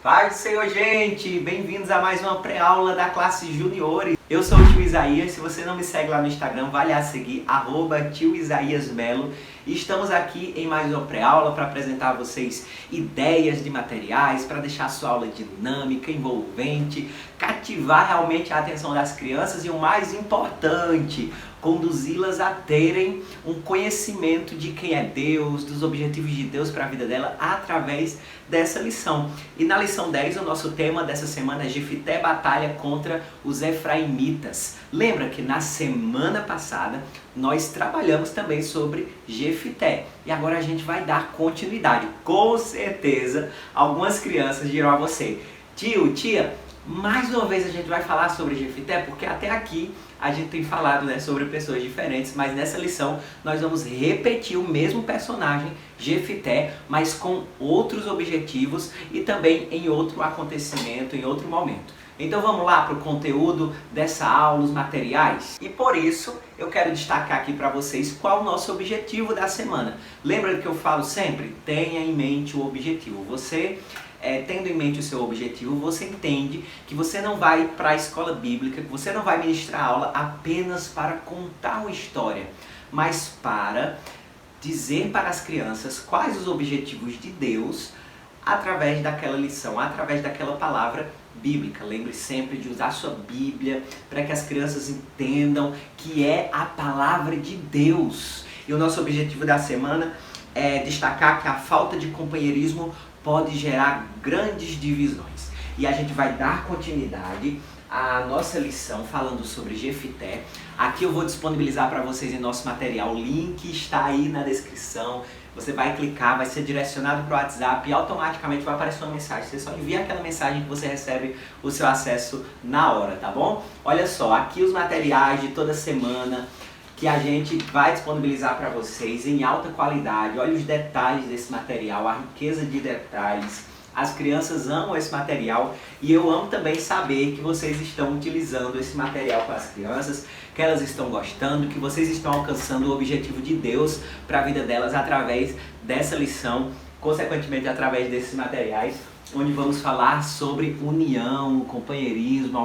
Paz do Senhor, gente! Bem-vindos a mais uma pré-aula da classe Juniores. Eu sou o Tio Isaías. Se você não me segue lá no Instagram, vai lá seguir, @tioisaíasmelo. E estamos aqui em mais uma pré-aula para apresentar a vocês ideias de materiais, para deixar a sua aula dinâmica, envolvente, cativar realmente a atenção das crianças e o mais importante, conduzi-las a terem um conhecimento de quem é Deus, dos objetivos de Deus para a vida dela através dessa lição. E na lição 10, o nosso tema dessa semana é Jefité batalha contra os efraimitas. Lembra que na semana passada nós trabalhamos também sobre Jefité. E agora a gente vai dar continuidade. Com certeza, algumas crianças dirão a você: tio, tia, mais uma vez a gente vai falar sobre Jefité, porque até aqui a gente tem falado, sobre pessoas diferentes, mas nessa lição nós vamos repetir o mesmo personagem, Jefité, mas com outros objetivos e também em outro acontecimento, em outro momento. Então vamos lá para o conteúdo dessa aula, os materiais? E por isso eu quero destacar aqui para vocês qual o nosso objetivo da semana. Lembra que eu falo sempre? Tenha em mente o objetivo. Você, tendo em mente o seu objetivo, você entende que você não vai para a escola bíblica, que você não vai ministrar aula apenas para contar uma história, mas para dizer para as crianças quais os objetivos de Deus através daquela lição, através daquela palavra bíblica. Lembre sempre de usar a sua Bíblia para que as crianças entendam que é a palavra de Deus. E o nosso objetivo da semana é destacar que a falta de companheirismo pode gerar grandes divisões. E a gente vai dar continuidade à nossa lição falando sobre Jefité. Aqui eu vou disponibilizar para vocês em nosso material, o link está aí na descrição. Você vai clicar, vai ser direcionado para o WhatsApp e automaticamente vai aparecer uma mensagem. Você só envia aquela mensagem que você recebe o seu acesso na hora, tá bom? Olha só, aqui os materiais de toda semana que a gente vai disponibilizar para vocês em alta qualidade. Olha os detalhes desse material, a riqueza de detalhes. As crianças amam esse material e eu amo também saber que vocês estão utilizando esse material com as crianças, que elas estão gostando, que vocês estão alcançando o objetivo de Deus para a vida delas através dessa lição, consequentemente através desses materiais, onde vamos falar sobre união, companheirismo,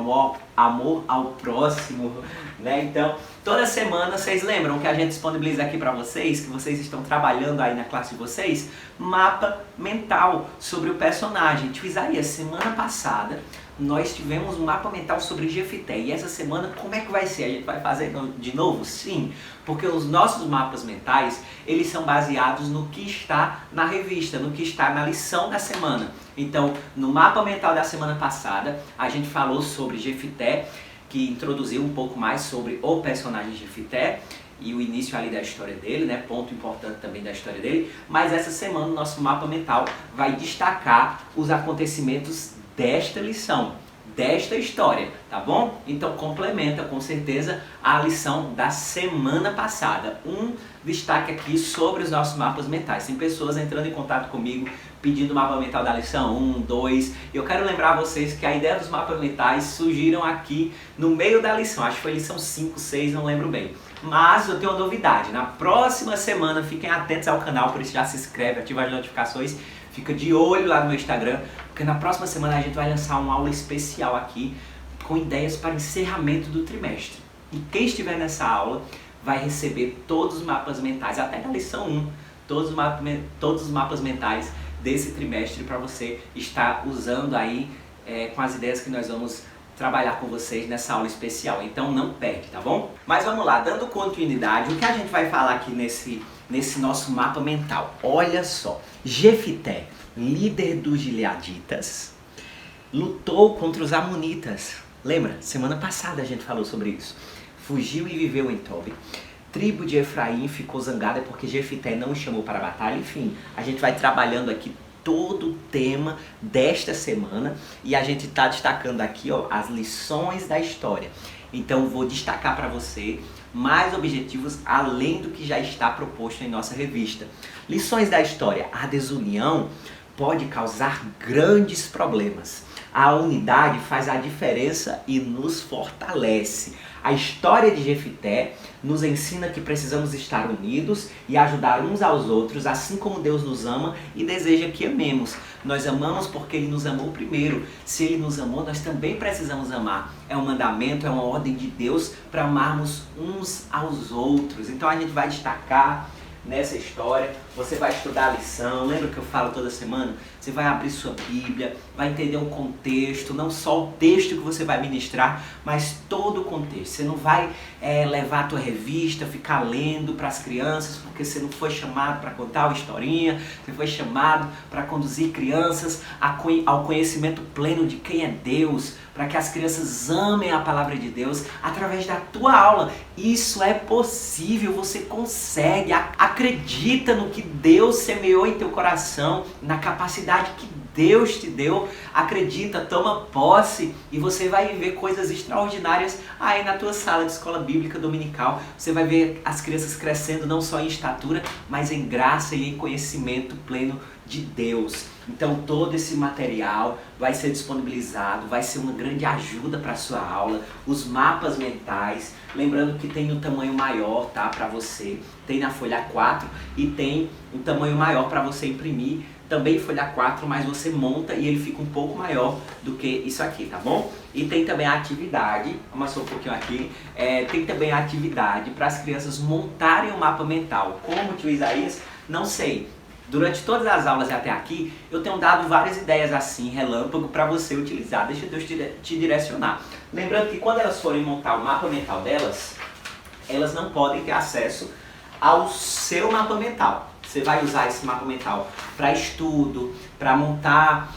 amor ao próximo, Então, toda semana, vocês lembram que a gente disponibiliza aqui para vocês, que vocês estão trabalhando aí na classe de vocês, mapa mental sobre o personagem. Tio Isaías, semana passada nós tivemos um mapa mental sobre Jefité. E essa semana, como é que vai ser? A gente vai fazer de novo? Sim, porque os nossos mapas mentais, eles são baseados no que está na revista, no que está na lição da semana. Então, no mapa mental da semana passada, a gente falou sobre Jefité, que introduziu um pouco mais sobre o personagem Jefité e o início ali da história dele, ponto importante também da história dele. Mas essa semana o nosso mapa mental vai destacar os acontecimentos desta lição, desta história, tá bom? Então complementa com certeza a lição da semana passada. Um destaque aqui sobre os nossos mapas mentais. Tem pessoas entrando em contato comigo pedindo o mapa mental da lição 1, 2. Eu quero lembrar vocês que a ideia dos mapas mentais surgiram aqui no meio da lição. Acho que foi lição 5, 6, não lembro bem. Mas eu tenho uma novidade. Na próxima semana, fiquem atentos ao canal, por isso já se inscreve, ativa as notificações. Fica de olho lá no meu Instagram, porque na próxima semana a gente vai lançar uma aula especial aqui com ideias para encerramento do trimestre. E quem estiver nessa aula vai receber todos os mapas mentais, até da lição 1, todos os mapas mentais desse trimestre para você estar usando aí com as ideias que nós vamos trabalhar com vocês nessa aula especial. Então não perde, tá bom? Mas vamos lá, dando continuidade, o que a gente vai falar aqui nesse nosso mapa mental? Olha só, Jefité, líder dos gileaditas, lutou contra os amonitas. Lembra? Semana passada a gente falou sobre isso. Fugiu e viveu em Tobi. Tribo de Efraim ficou zangada porque Jefité não o chamou para a batalha. Enfim, a gente vai trabalhando aqui todo o tema desta semana e a gente está destacando aqui as lições da história. Então vou destacar para você mais objetivos além do que já está proposto em nossa revista. Lições da história: a desunião pode causar grandes problemas. A unidade faz a diferença e nos fortalece. A história de Jefité nos ensina que precisamos estar unidos e ajudar uns aos outros, assim como Deus nos ama e deseja que amemos. Nós amamos porque Ele nos amou primeiro. Se Ele nos amou, nós também precisamos amar. É um mandamento, é uma ordem de Deus para amarmos uns aos outros. Então a gente vai destacar nessa história, você vai estudar a lição, lembra que eu falo toda semana? Você vai abrir sua Bíblia, vai entender o contexto, não só o texto que você vai ministrar, mas todo o contexto. Você não vai levar a tua revista, ficar lendo para as crianças, porque você não foi chamado para contar uma historinha, você foi chamado para conduzir crianças ao conhecimento pleno de quem é Deus, para que as crianças amem a palavra de Deus através da tua aula. Isso é possível, você consegue, acredita no que Deus semeou em teu coração, na capacidade que Deus te deu, acredita, toma posse e você vai viver coisas extraordinárias aí na tua sala de escola bíblica dominical. Você vai ver as crianças crescendo não só em estatura, mas em graça e em conhecimento pleno de Deus. Então todo esse material vai ser disponibilizado, vai ser uma grande ajuda para a sua aula. Os mapas mentais, lembrando que tem um tamanho maior, tá, para você. Tem na folha 4 e tem um tamanho maior para você imprimir. Também folha 4, mas você monta e ele fica um pouco maior do que isso aqui, tá bom? E tem também a atividade, amassou um pouquinho aqui, tem também a atividade para as crianças montarem um mapa mental. Como, tio Isaías? Não sei. Durante todas as aulas até aqui, eu tenho dado várias ideias assim, relâmpago, para você utilizar. Deixa Deus te direcionar. Lembrando que quando elas forem montar o mapa mental delas, elas não podem ter acesso ao seu mapa mental. Você vai usar esse mapa mental para estudo, para montar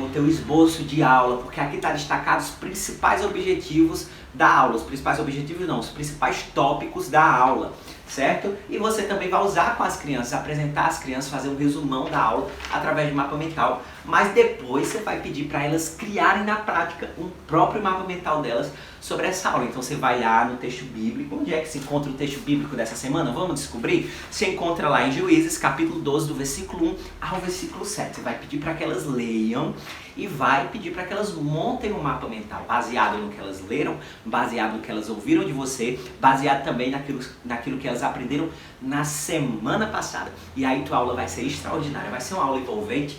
o teu esboço de aula, porque aqui está destacado os principais objetivos da aula. Os principais objetivos não, os principais tópicos da aula, certo? E você também vai usar com as crianças, apresentar às crianças, fazer um resumão da aula através de mapa mental. Mas depois você vai pedir para elas criarem na prática um próprio mapa mental delas sobre essa aula. Então você vai lá no texto bíblico. Onde é que se encontra o texto bíblico dessa semana? Vamos descobrir? Você encontra lá em Juízes, capítulo 12, do versículo 1 ao versículo 7. Você vai pedir para que elas leiam e vai pedir para que elas montem um mapa mental, baseado no que elas leram, baseado no que elas ouviram de você, baseado também naquilo que elas aprenderam na semana passada. E aí tua aula vai ser extraordinária, vai ser uma aula envolvente,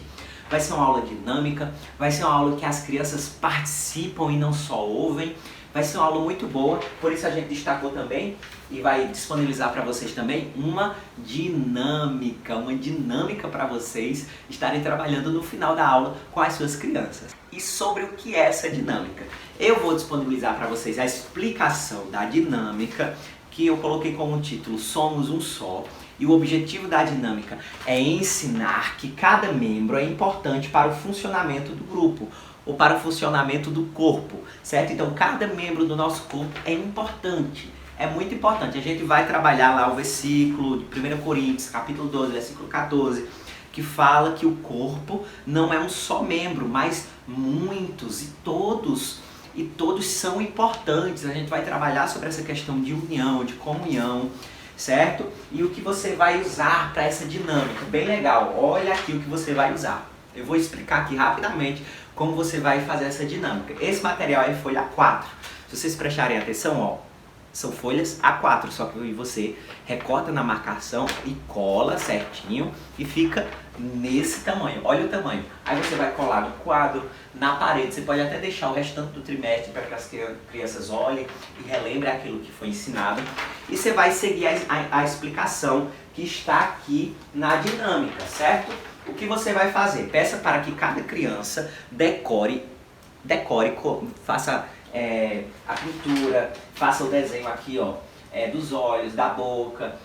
vai ser uma aula dinâmica, vai ser uma aula que as crianças participam e não só ouvem. Vai ser uma aula muito boa, por isso a gente destacou também e vai disponibilizar para vocês também uma dinâmica para vocês estarem trabalhando no final da aula com as suas crianças. E sobre o que é essa dinâmica? Eu vou disponibilizar para vocês a explicação da dinâmica, que eu coloquei como título Somos um Só. E o objetivo da dinâmica é ensinar que cada membro é importante para o funcionamento do grupo, ou para o funcionamento do corpo, certo? Então cada membro do nosso corpo é importante, é muito importante. A gente vai trabalhar lá o versículo de 1 Coríntios, capítulo 12, versículo 14, que fala que o corpo não é um só membro, mas muitos, e todos são importantes. A gente vai trabalhar sobre essa questão de união, de comunhão, certo? E o que você vai usar para essa dinâmica, bem legal, olha aqui o que você vai usar. Eu vou explicar aqui rapidamente como você vai fazer essa dinâmica. Esse material é folha A4. Se vocês prestarem atenção, ó, são folhas A4, só que você recorta na marcação e cola certinho e fica nesse tamanho. Olha o tamanho. Aí você vai colar no quadro, na parede. Você pode até deixar o restante do trimestre para que as crianças olhem e relembrem aquilo que foi ensinado. E você vai seguir a explicação que está aqui na dinâmica, certo? O que você vai fazer? Peça para que cada criança decore, faça a pintura, faça o desenho aqui, ó, dos olhos, da boca,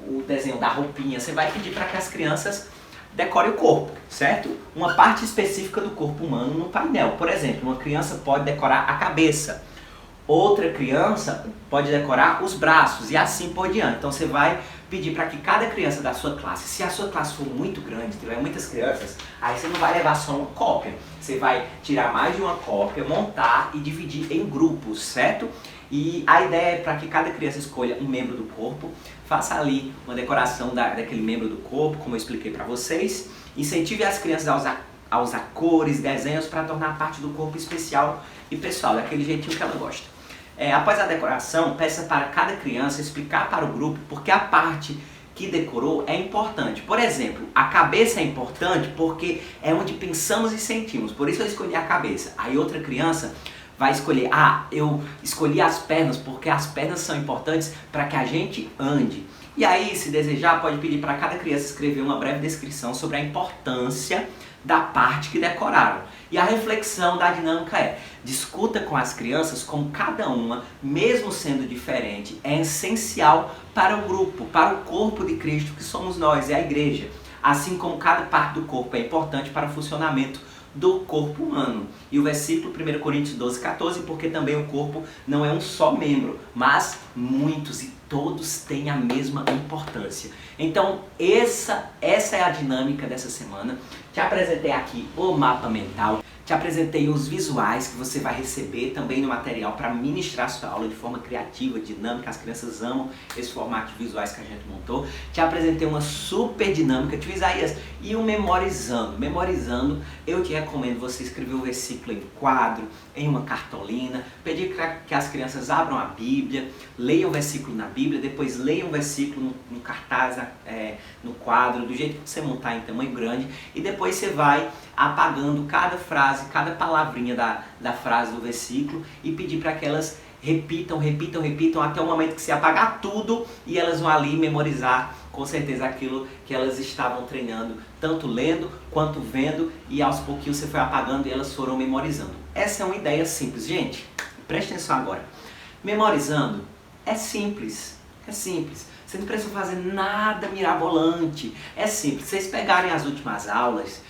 o desenho da roupinha. Você vai pedir para que as crianças decorem o corpo, certo? Uma parte específica do corpo humano no painel. Por exemplo, uma criança pode decorar a cabeça, outra criança pode decorar os braços e assim por diante. Então você vai pedir para que cada criança da sua classe, se a sua classe for muito grande, tiver muitas crianças, aí você não vai levar só uma cópia. Você vai tirar mais de uma cópia, montar e dividir em grupos, certo? E a ideia é para que cada criança escolha um membro do corpo, faça ali uma decoração daquele membro do corpo, como eu expliquei para vocês, Incentive as crianças a usar cores, desenhos para tornar parte do corpo especial e pessoal, daquele jeitinho que ela gosta. Após a decoração, peça para cada criança explicar para o grupo porque a parte que decorou é importante. Por exemplo, a cabeça é importante porque é onde pensamos e sentimos, por isso eu escolhi a cabeça. Aí outra criança vai escolher, eu escolhi as pernas porque as pernas são importantes para que a gente ande. E aí, se desejar, pode pedir para cada criança escrever uma breve descrição sobre a importância da parte que decoraram. E a reflexão da dinâmica é: discuta com as crianças como cada uma, mesmo sendo diferente, é essencial para o grupo, para o corpo de Cristo que somos nós, é a igreja. Assim como cada parte do corpo é importante para o funcionamento do corpo humano. E o versículo 1 Coríntios 12, 14, porque também o corpo não é um só membro, mas muitos, e todos têm a mesma importância. Então, essa é a dinâmica dessa semana. Te apresentei aqui o mapa mental, te apresentei os visuais que você vai receber também no material para ministrar a sua aula de forma criativa, dinâmica. As crianças amam esse formato de visuais que a gente montou. Te apresentei uma super dinâmica, tio Isaías, e o memorizando. Memorizando, eu te recomendo você escrever o versículo em quadro, em uma cartolina, pedir que as crianças abram a Bíblia, leiam o versículo na Bíblia, depois leiam o versículo no cartaz, no quadro, do jeito que você montar em tamanho grande, e depois você vai apagando cada frase, cada palavrinha da frase do versículo e pedir para que elas repitam até o momento que você apagar tudo e elas vão ali memorizar com certeza aquilo que elas estavam treinando, tanto lendo quanto vendo, e aos pouquinhos você foi apagando e elas foram memorizando. Essa é uma ideia simples, gente. Preste atenção agora. Memorizando é simples, Você não precisa fazer nada mirabolante, é simples. Se vocês pegarem as últimas aulas,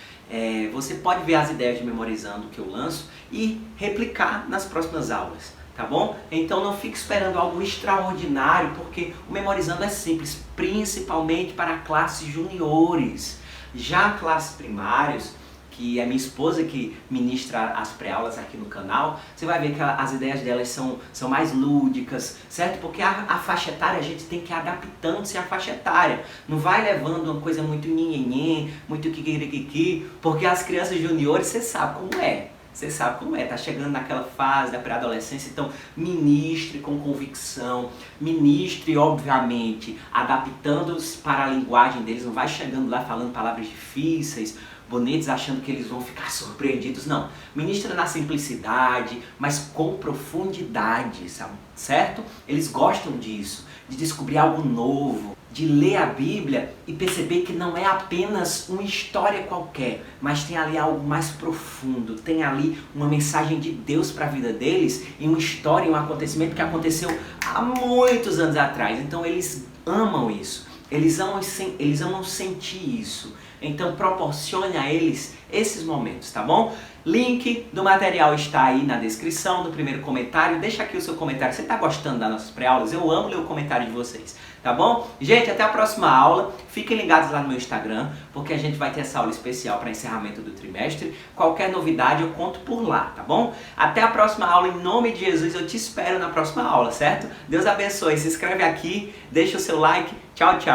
você pode ver as ideias de memorizando que eu lanço e replicar nas próximas aulas, tá bom? Então não fique esperando algo extraordinário, porque o memorizando é simples, principalmente para classes juniores. Já classes primários, que é minha esposa que ministra as pré-aulas aqui no canal, você vai ver que as ideias delas são mais lúdicas, certo? Porque a faixa etária, a gente tem que ir adaptando-se à faixa etária. Não vai levando uma coisa muito nhenhenhen, muito kikirikiki, porque as crianças juniores, você sabe como é. Tá chegando naquela fase da pré-adolescência, então ministre com convicção, ministre obviamente, adaptando-se para a linguagem deles, não vai chegando lá falando palavras difíceis, bonitos, achando que eles vão ficar surpreendidos, não. Ministra na simplicidade, mas com profundidade, sabe? Certo? Eles gostam disso, de descobrir algo novo, de ler a Bíblia e perceber que não é apenas uma história qualquer, mas tem ali algo mais profundo, tem ali uma mensagem de Deus para a vida deles, e uma história, um acontecimento que aconteceu há muitos anos atrás. Então eles amam isso, eles amam sentir isso. Então proporcione a eles esses momentos, tá bom? Link do material está aí na descrição, no primeiro comentário. Deixa aqui o seu comentário. Você está gostando das nossas pré-aulas? Eu amo ler o comentário de vocês, tá bom? Gente, até a próxima aula. Fiquem ligados lá no meu Instagram, porque a gente vai ter essa aula especial para encerramento do trimestre. Qualquer novidade eu conto por lá, tá bom? Até a próxima aula, em nome de Jesus. Eu te espero na próxima aula, certo? Deus abençoe. Se inscreve aqui, deixa o seu like. Tchau, tchau.